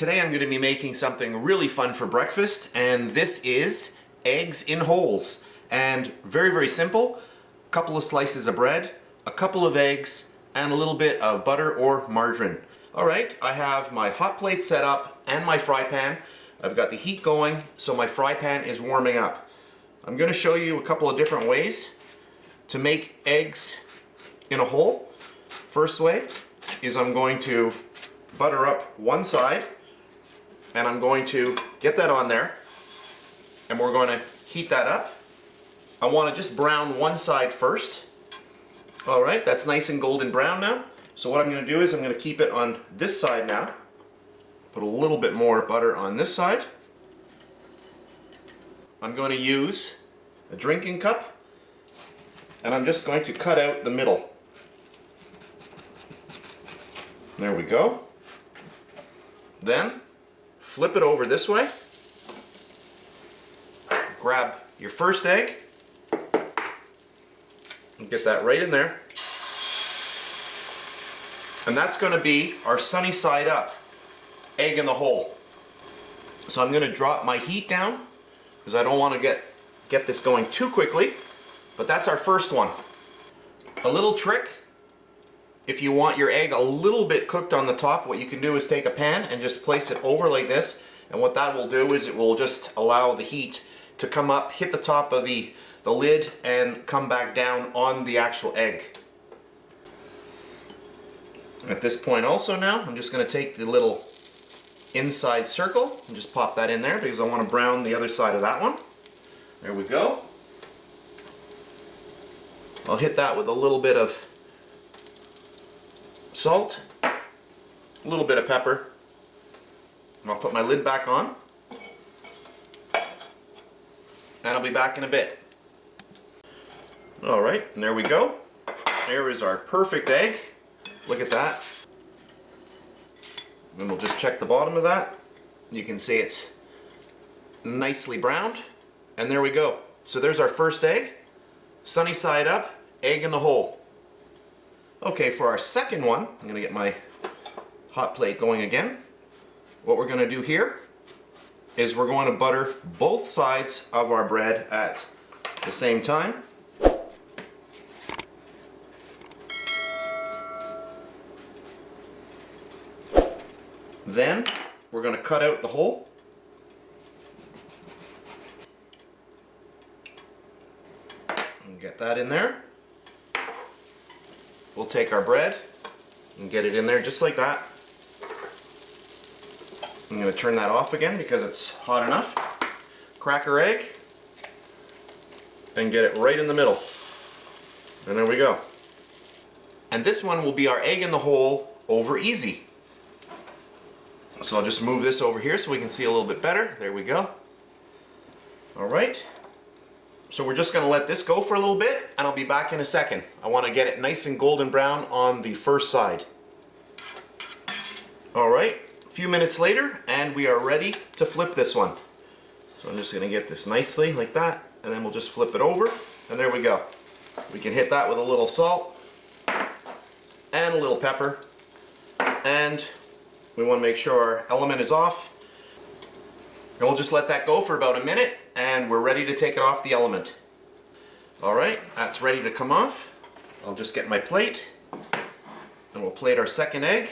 Today I'm going to be making something really fun for breakfast, and this is eggs in holes. And very, very simple. A couple of slices of bread, a couple of eggs, and a little bit of butter or margarine. Alright, I have my hot plate set up and my fry pan. I've got the heat going, so my fry pan is warming up. I'm going to show you a couple of different ways to make eggs in a hole. First way is I'm going to butter up one side, and I'm going to get that on there, and we're going to heat that up. I want to just brown one side first. Alright, that's nice and golden brown now. So what I'm going to do is I'm going to keep it on this side now. Put a little bit more butter on this side. I'm going to use a drinking cup, and I'm just going to cut out the middle. There we go. Then flip it over this way. Grab your first egg and get that right in there. And that's going to be our sunny side up egg in the hole. So I'm going to drop my heat down because I don't want to get this going too quickly. But that's our first one. A little trick: if you want your egg a little bit cooked on the top, what you can do is take a pan and just place it over like this, and what that will do is it will just allow the heat to come up, hit the top of the lid, and come back down on the actual egg. At this point also now, I'm just going to take the little inside circle and just pop that in there because I want to brown the other side of that one. There we go. I'll hit that with a little bit of salt, a little bit of pepper, and I'll put my lid back on, and I'll be back in a bit. Alright, and there we go. There is our perfect egg. Look at that. And we'll just check the bottom of that. You can see it's nicely browned, and there we go. So there's our first egg. Sunny side up, egg in the hole. Okay, for our second one, I'm going to get my hot plate going again. What we're going to do here is we're going to butter both sides of our bread at the same time. Then we're going to cut out the hole. And get that in there. We'll take our bread and get it in there just like that. I'm going to turn that off again because it's hot enough. Crack our egg and get it right in the middle. And there we go. And this one will be our egg in the hole over easy. So I'll just move this over here so we can see a little bit better. There we go. Alright. So we're just going to let this go for a little bit, and I'll be back in a second. I want to get it nice and golden brown on the first side. Alright, a few minutes later, and we are ready to flip this one. So I'm just going to get this nicely like that, and then we'll just flip it over, and there we go. We can hit that with a little salt and a little pepper, and we want to make sure our element is off. And we'll just let that go for about a minute, and we're ready to take it off the element. Alright, that's ready to come off. I'll just get my plate, and we'll plate our second egg.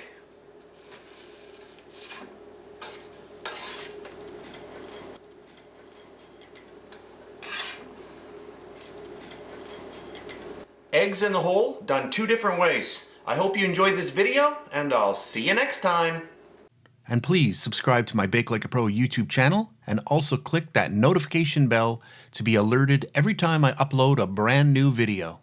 Eggs in the hole, done two different ways. I hope you enjoyed this video, and I'll see you next time. And please subscribe to my Bake Like a Pro YouTube channel, and also click that notification bell to be alerted every time I upload a brand new video.